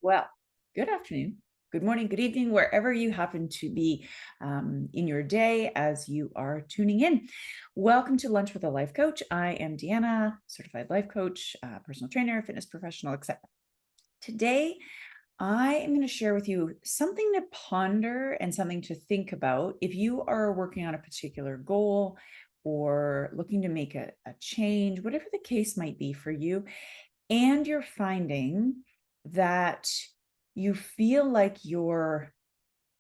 Well, good afternoon, good morning, good evening, wherever you happen to be in your day as you are tuning in. Welcome to Lunch with a Life Coach. I am Deanna, certified life coach, personal trainer, fitness professional, etc. Today, I am going to share with you something to ponder and something to think about if you are working on a particular goal or looking to make a change, whatever the case might be for you, and you're finding that you feel like you're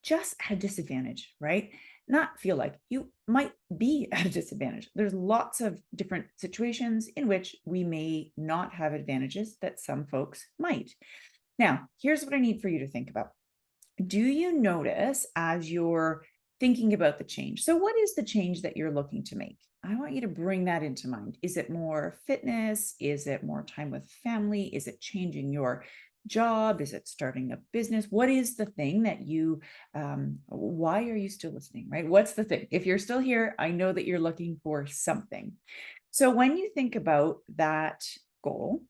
just at a disadvantage, right? Not feel like you might be at a disadvantage. There's lots of different situations in which we may not have advantages that some folks might. Now, here's what I need for you to think about. Do you notice as you're thinking about the change? So, what is the change that you're looking to make? I want you to bring that into mind. Is it more fitness? Is it more time with family? Is it changing your job? Is it starting a business? What is the thing that why are you still listening, right? What's the thing? If you're still here, I know that you're looking for something. So, when you think about that goal,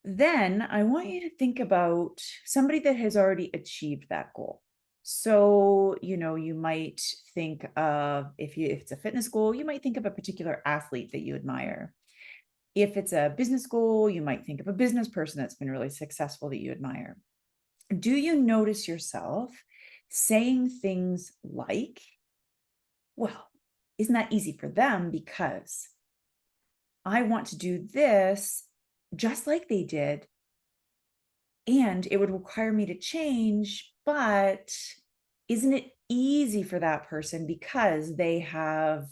then I want you to think about somebody that has already achieved that goal. So, you might think of if it's a fitness goal, you might think of a particular athlete that you admire. If it's a business goal, you might think of a business person that's been really successful that you admire. Do you notice yourself saying things like, well, isn't that easy for them because I want to do this just like they did, and it would require me to change, but isn't it easy for that person because they have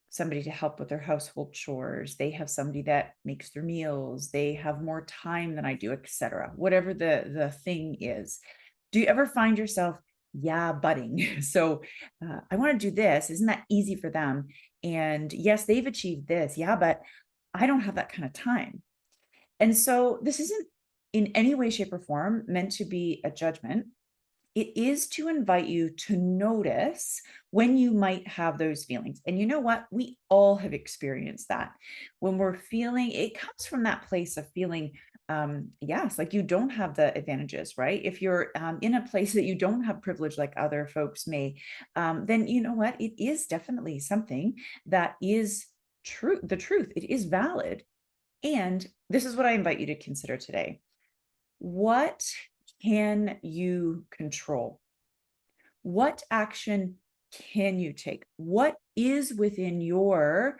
somebody to help with their household chores, they have somebody that makes their meals, they have more time than I do, etc. Whatever the thing is. Do you ever find yourself butting? So I want to do this, isn't that easy for them? And yes, they've achieved this, but I don't have that kind of time. And so this isn't in any way, shape, or form meant to be a judgment. It is to invite you to notice when you might have those feelings. And you know what? We all have experienced that. When we're feeling, it comes from that place of feeling, yes, like you don't have the advantages, right? If you're in a place that you don't have privilege like other folks may, then you know what? It is definitely something that is true. The truth, it is valid. And this is what I invite you to consider today. What can you control? What action can you take? What is within your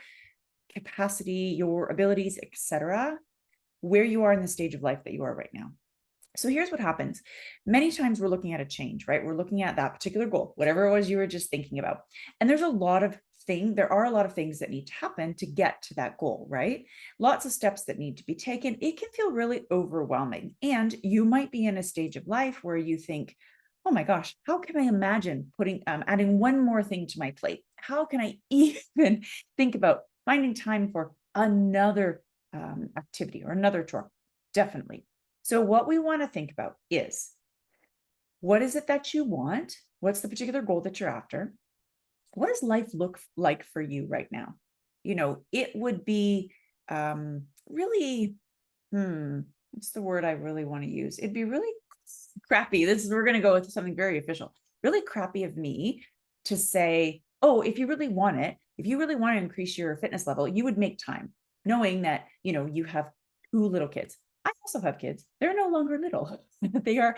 capacity, your abilities, etc., where you are in the stage of life that you are right now? So here's what happens. Many times we're looking at a change, right? We're looking at that particular goal, whatever it was you were just thinking about. And there are a lot of things that need to happen to get to that goal, right? Lots of steps that need to be taken. It can feel really overwhelming. And you might be in a stage of life where you think, oh my gosh, how can I imagine adding one more thing to my plate? How can I even think about finding time for another activity or another chore? Definitely. So what we want to think about is, what is it that you want? What's the particular goal that you're after? What does life look like for you right now? It would be really, what's the word I really want to use? It'd be really crappy. We're going to go with something very official. Really crappy of me to say, oh, if you really want to increase your fitness level, you would make time, knowing that, you have two little kids. I also have kids. They're no longer little. They are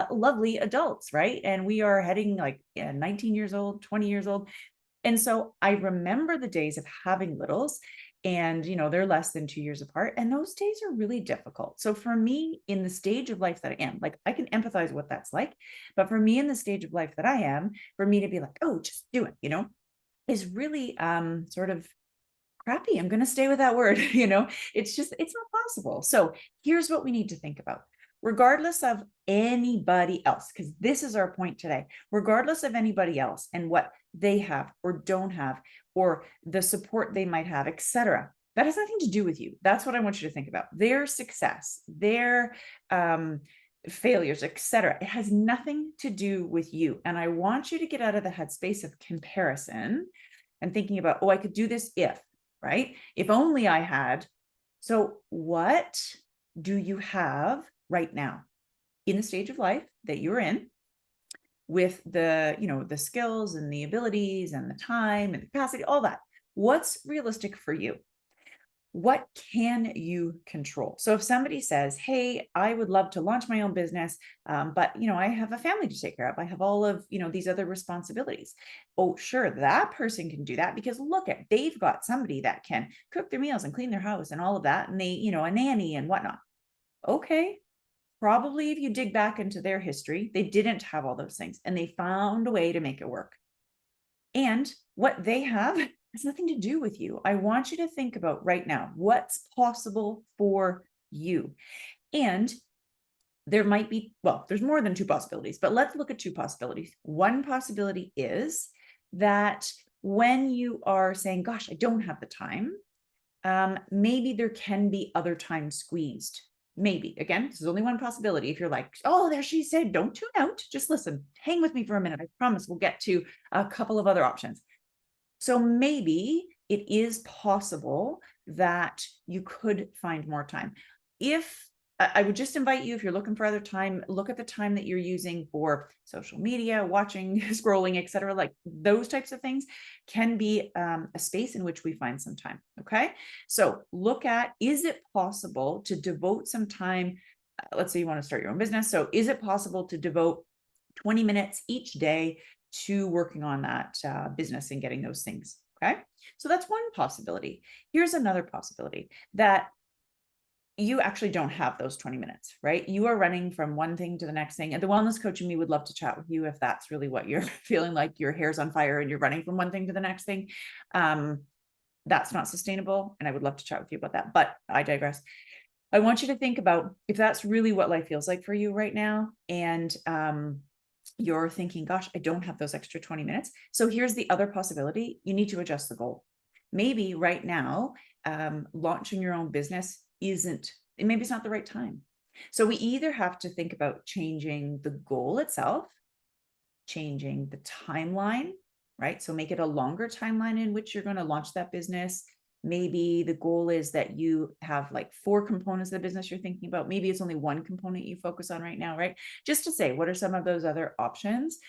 lovely adults, right? And we are heading like 19 years old, 20 years old. And so I remember the days of having littles, and they're less than 2 years apart, and those days are really difficult. So for me, in the stage of life that I am, like, I can empathize what that's like, but for me in the stage of life that I am, for me to be like, oh, just do it, is really sort of crappy. I'm going to stay with that word. It's not possible. So here's what we need to think about. Regardless of anybody else, because this is our point today, regardless of anybody else and what they have or don't have, or the support they might have, etc., that has nothing to do with you. That's what I want you to think about. Their success, their failures, etc. It has nothing to do with you. And I want you to get out of the headspace of comparison and thinking about, oh, I could do this if, right? If only I had. So what do you have right now? in the stage of life that you're in, with the, the skills and the abilities and the time and the capacity, all that. What's realistic for you? What can you control? So if somebody says, hey, I would love to launch my own business, but I have a family to take care of. I have all of, these other responsibilities. Oh, sure, that person can do that because look at, they've got somebody that can cook their meals and clean their house and all of that. And they, a nanny and whatnot. Okay. Probably if you dig back into their history, they didn't have all those things and they found a way to make it work. And what they have has nothing to do with you. I want you to think about right now what's possible for you. And there might be, well, there's more than two possibilities, but let's look at two possibilities. One possibility is that when you are saying, gosh, I don't have the time, maybe there can be other time squeezed. Maybe, again, this is only one possibility. If you're like, oh, there she said, don't tune out, just listen, hang with me for a minute. I promise we'll get to a couple of other options. So maybe it is possible that you could find more time. If I would just invite you, if you're looking for other time, look at the time that you're using for social media, watching, scrolling, etc. Like those types of things can be a space in which we find some time. Okay. So look at, is it possible to devote some time? Let's say you want to start your own business. So is it possible to devote 20 minutes each day to working on that business and getting those things? Okay. So that's one possibility. Here's another possibility, that you actually don't have those 20 minutes, right? You are running from one thing to the next thing. And the wellness coach and me would love to chat with you if that's really what you're feeling, like your hair's on fire and you're running from one thing to the next thing. That's not sustainable. And I would love to chat with you about that, but I digress. I want you to think about if that's really what life feels like for you right now. And you're thinking, gosh, I don't have those extra 20 minutes. So here's the other possibility. You need to adjust the goal. Maybe right now, launching your own business maybe it's not the right time. So we either have to think about changing the goal itself, changing the timeline, right? So make it a longer timeline in which you're going to launch that business. Maybe the goal is that you have like 4 components of the business you're thinking about. Maybe it's only one component you focus on right now, right? Just to say, what are some of those other options?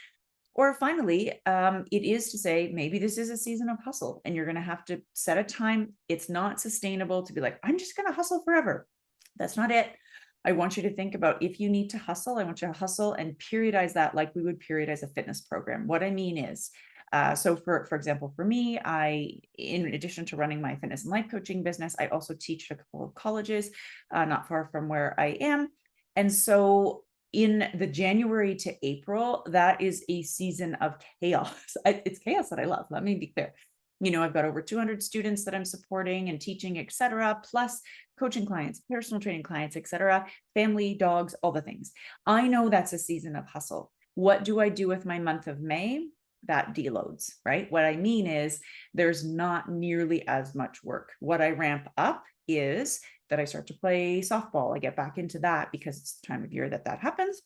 Or finally, it is to say, maybe this is a season of hustle and you're going to have to set a time. It's not sustainable to be like, I'm just going to hustle forever. That's not it. I want you to think about, if you need to hustle, I want you to hustle and periodize that like we would periodize a fitness program. What I mean is, so for example, for me, in addition to running my fitness and life coaching business, I also teach a couple of colleges, not far from where I am. And so in the January to April, that is a season of chaos. It's chaos that I love. Let me be clear. I've got over 200 students that I'm supporting and teaching, et cetera, plus coaching clients, personal training clients, et cetera, family, dogs, all the things. I know that's a season of hustle. What do I do with my month of May? That deloads, right? What I mean is there's not nearly as much work. What I ramp up is that I start to play softball. I get back into that because it's the time of year that happens.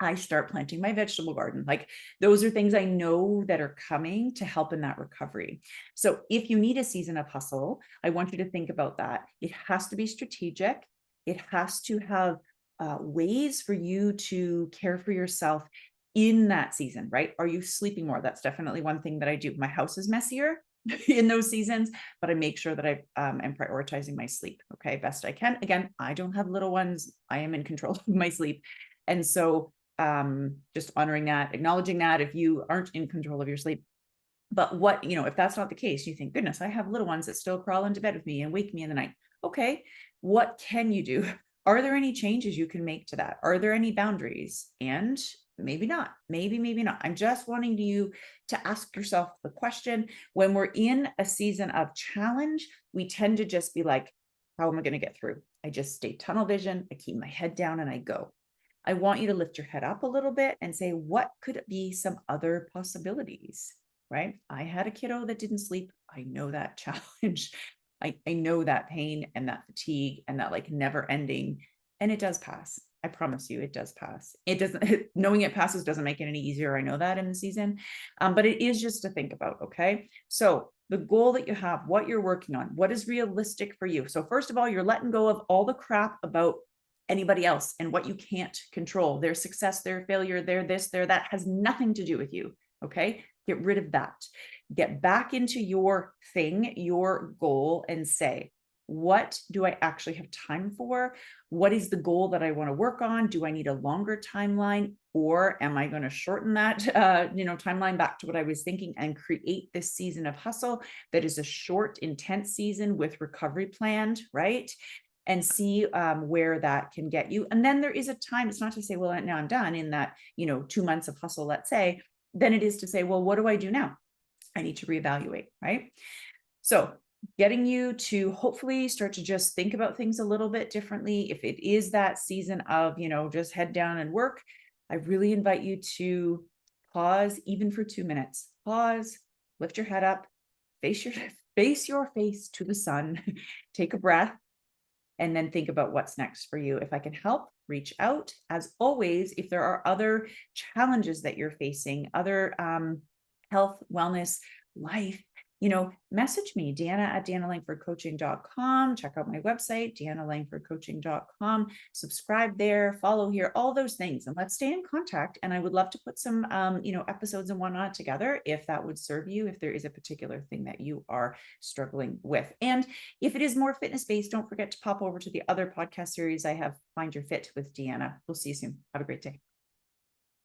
I start planting my vegetable garden. Like those are things I know that are coming to help in that recovery. So if you need a season of hustle, I want you to think about that. It has to be strategic. It has to have ways for you to care for yourself in that season, right? Are you sleeping more? That's definitely one thing that I do. My house is messier in those seasons, but I make sure that I am prioritizing my sleep, okay, best I can. Again, I don't have little ones. I am in control of my sleep. And so just honoring that, acknowledging that if you aren't in control of your sleep. But what, if that's not the case, you think, goodness, I have little ones that still crawl into bed with me and wake me in the night. Okay, what can you do? Are there any changes you can make to that? Are there any boundaries? And maybe not, maybe not. I'm just wanting you to ask yourself the question. When we're in a season of challenge, we tend to just be like, how am I going to get through? I just stay tunnel vision. I keep my head down and I go. I want you to lift your head up a little bit and say, what could be some other possibilities, right? I had a kiddo that didn't sleep. I know that challenge. I know that pain and that fatigue and that like never ending, and it does pass. I promise you, it does pass. It doesn't, knowing it passes doesn't make it any easier. I know that in the season, but it is just to think about. Okay. So the goal that you have, what you're working on, what is realistic for you. So first of all, you're letting go of all the crap about anybody else and what you can't control, their success, their failure, their this, their that, has nothing to do with you. Okay. Get rid of that. Get back into your thing, your goal, and say, what do I actually have time for? What is the goal that I want to work on? Do I need a longer timeline, or am I going to shorten that timeline back to what I was thinking and create this season of hustle that is a short, intense season with recovery planned, right? And see where that can get you. And then there is a time. It's not to say, well, now I'm done in that 2 months of hustle, let's say. Then it is to say, well, what do I do now? I need to reevaluate, right? So getting you to hopefully start to just think about things a little bit differently. If it is that season of, just head down and work, I really invite you to pause, even for 2 minutes. Pause, lift your head up, face your face to the sun, take a breath, and then think about what's next for you. If I can help, reach out. As always, if there are other challenges that you're facing, other health, wellness, life, message me, Deanna at DeannaLangfordCoaching.com. Check out my website, DeannaLangfordCoaching.com. Subscribe there, follow here, all those things, and let's stay in contact. And I would love to put some, episodes and whatnot together if that would serve you, if there is a particular thing that you are struggling with. And if it is more fitness-based, don't forget to pop over to the other podcast series I have, Find Your Fit with Deanna. We'll see you soon. Have a great day.